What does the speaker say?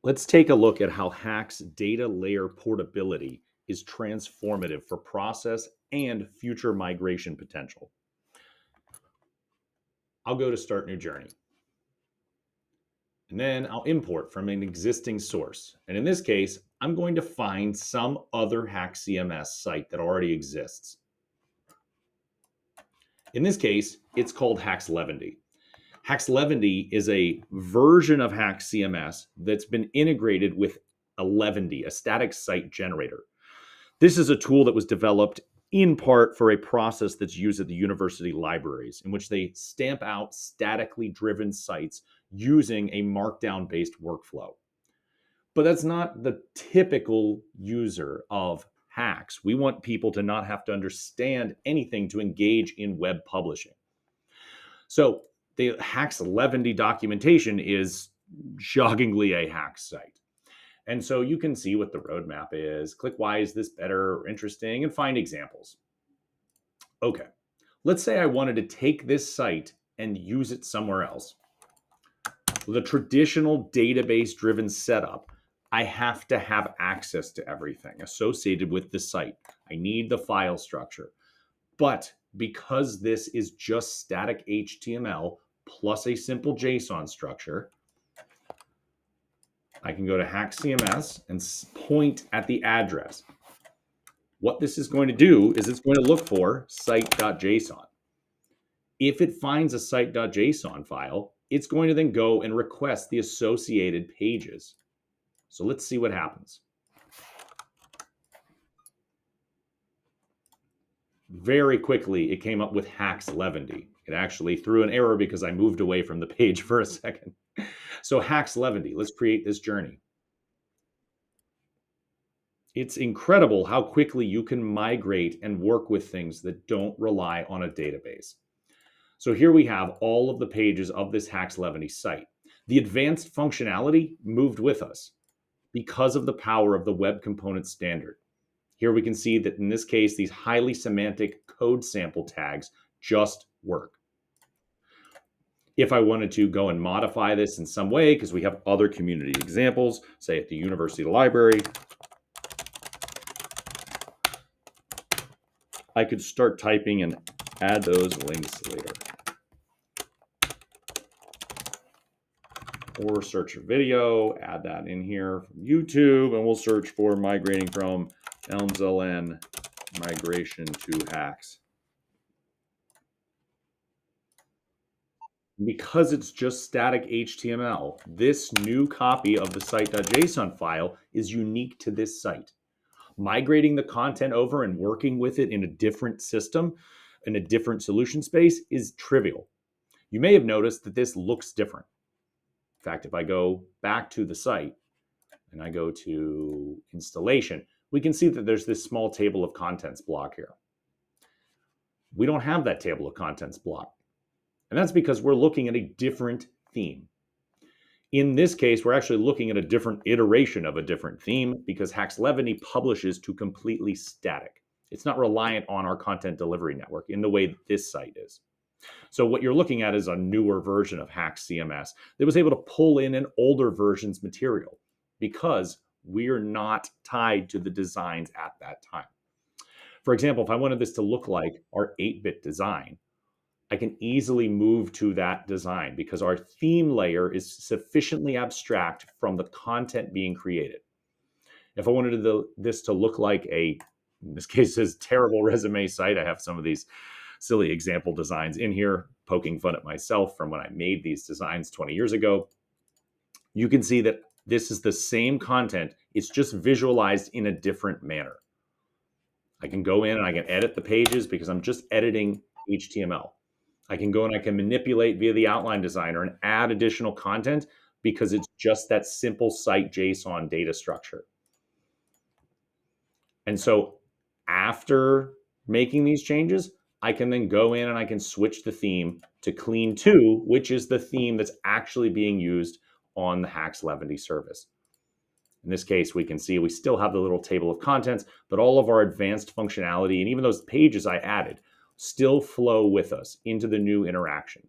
Let's take a look at how HAX data layer portability is transformative for process and future migration potential. I'll go to Start New Journey. And then I'll import from an existing source. And in this case, I'm going to find some other HAX CMS site that already exists. In this case, it's called HAX 11. HAX 11 is a version of HAX CMS that's been integrated with 11, a static site generator. This is a tool that was developed in part for a process that's used at the university libraries, in which they stamp out statically driven sites using a markdown-based workflow. But that's not the typical user of HAX. We want people to not have to understand anything to engage in web publishing. So the HAX 11 documentation is shockingly a HAX site. And so you can see what the roadmap is, click why is this better or interesting, and find examples. Okay, let's say I wanted to take this site and use it somewhere else. With a traditional database-driven setup, I have to have access to everything associated with the site. I need the file structure. But because this is just static HTML plus a simple JSON structure, I can go to HAX CMS and point at the address. What this is going to do is it's going to look for site.json. If it finds a site.json file, it's going to then go and request the associated pages. So let's see what happens. Very quickly, it came up with HAX 11. It actually threw an error because I moved away from the page for a second. So HAX 11, let's create this journey. It's incredible how quickly you can migrate and work with things that don't rely on a database. So here we have all of the pages of this HAX 11 site. The advanced functionality moved with us because of the power of the web component standard. Here we can see that in this case, these highly semantic code sample tags just work. If I wanted to go and modify this in some way, because we have other community examples, say at the university library, I could start typing and add those links later. Or search a video, add that in here from YouTube, and we'll search for migrating from ElmsLN migration to HAX. Because it's just static HTML, this new copy of the site.json file is unique to this site. Migrating the content over and working with it in a different system, in a different solution space is trivial. You may have noticed that this looks different. In fact, if I go back to the site and I go to installation, we can see that there's this small table of contents block here. We don't have that table of contents block. And that's because we're looking at a different theme. In this case, we're actually looking at a different iteration of a different theme because HAX 11 publishes to completely static. It's not reliant on our content delivery network in the way that this site is. So what you're looking at is a newer version of HAX CMS that was able to pull in an older version's material because we're not tied to the designs at that time. For example, if I wanted this to look like our 8-bit design, I can easily move to that design because our theme layer is sufficiently abstract from the content being created. If I wanted this to look like in this case, this terrible resume site, I have some of these silly example designs in here, poking fun at myself from when I made these designs 20 years ago. You can see that this is the same content. It's just visualized in a different manner. I can go in and I can edit the pages because I'm just editing HTML. I can go and I can manipulate via the outline designer and add additional content because it's just that simple site.json data structure. And so after making these changes, I can then go in and I can switch the theme to Clean 2, which is the theme that's actually being used on the HAX 11 service. In this case, we can see we still have the little table of contents, but all of our advanced functionality and even those pages I added still flow with us into the new interaction.